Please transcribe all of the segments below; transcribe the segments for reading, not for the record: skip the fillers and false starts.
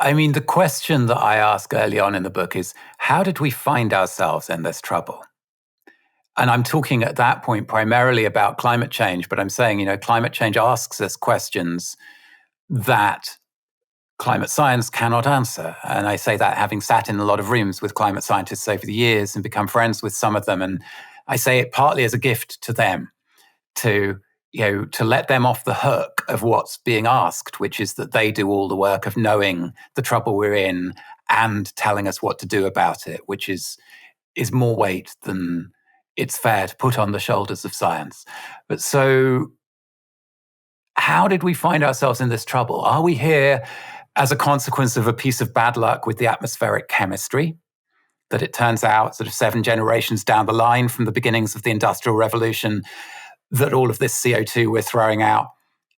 I mean, the question that I ask early on in the book is, how did we find ourselves in this trouble? And I'm talking at that point primarily about climate change, but I'm saying, climate change asks us questions that climate science cannot answer. And I say that having sat in a lot of rooms with climate scientists over the years and become friends with some of them. And I say it partly as a gift to them to let them off the hook of what's being asked, which is that they do all the work of knowing the trouble we're in and telling us what to do about it, which is more weight than it's fair to put on the shoulders of science. But so how did we find ourselves in this trouble? Are we here as a consequence of a piece of bad luck with the atmospheric chemistry? That it turns out sort of 7 generations down the line from the beginnings of the Industrial Revolution, that all of this CO2 we're throwing out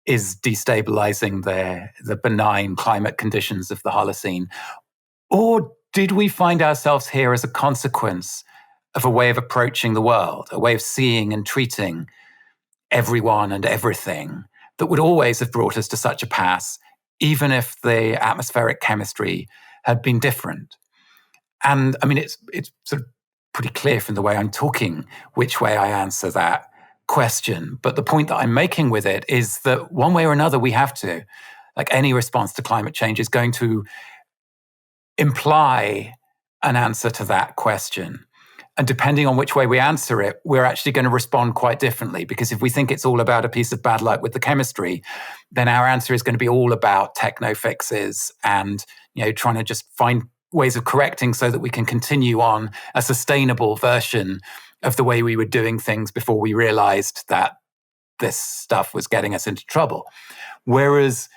is destabilizing the benign climate conditions of the Holocene? Or did we find ourselves here as a consequence of a way of approaching the world, a way of seeing and treating everyone and everything that would always have brought us to such a pass, even if the atmospheric chemistry had been different? And I mean, it's sort of pretty clear from the way I'm talking which way I answer that question. But the point that I'm making with it is that one way or another, we have to, like any response to climate change is going to imply an answer to that question. And depending on which way we answer it, we're actually going to respond quite differently. Because if we think it's all about a piece of bad luck with the chemistry, then our answer is going to be all about techno fixes and, trying to just find ways of correcting so that we can continue on a sustainable version of the way we were doing things before we realized that this stuff was getting us into trouble. Whereas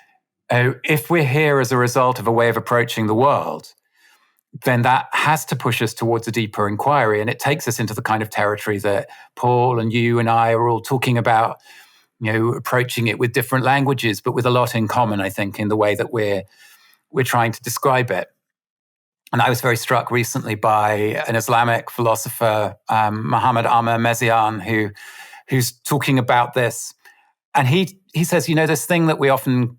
if we're here as a result of a way of approaching the world, then that has to push us towards a deeper inquiry. And it takes us into the kind of territory that Paul and you and I are all talking about, approaching it with different languages, but with a lot in common, I think, in the way that we're trying to describe it. And I was very struck recently by an Islamic philosopher, Muhammad Amr Mezian, who's talking about this. And he says, this thing that we often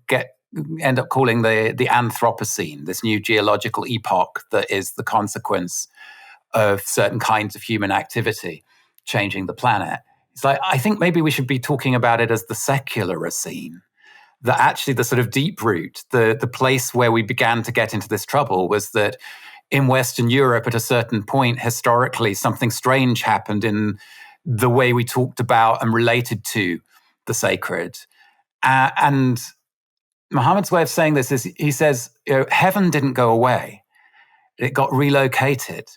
end up calling the Anthropocene, this new geological epoch that is the consequence of certain kinds of human activity changing the planet. It's like, I think maybe we should be talking about it as the Secularocene. That actually the sort of deep root, the place where we began to get into this trouble was that in Western Europe at a certain point, historically, something strange happened in the way we talked about and related to the sacred. And Muhammad's way of saying this is, he says, heaven didn't go away. It got relocated.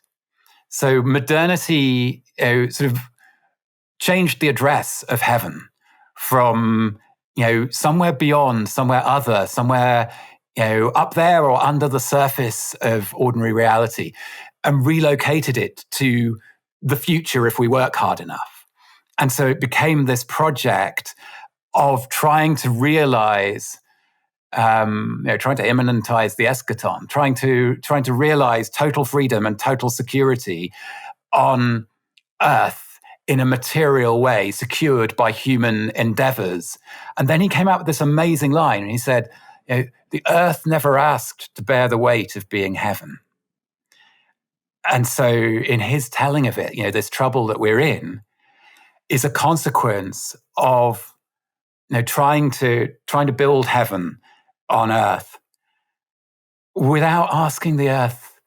So modernity sort of changed the address of heaven from somewhere beyond, somewhere other, somewhere, up there or under the surface of ordinary reality, and relocated it to the future if we work hard enough. And so it became this project of trying to realize, trying to immanentize the eschaton, trying to realize total freedom and total security on Earth in a material way, secured by human endeavors. And then he came out with this amazing line, and he said, the earth never asked to bear the weight of being heaven. And so in his telling of it, this trouble that we're in is a consequence of trying to build heaven on earth without asking the earth,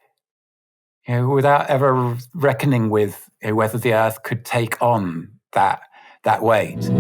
without ever reckoning with whether the earth could take on that weight.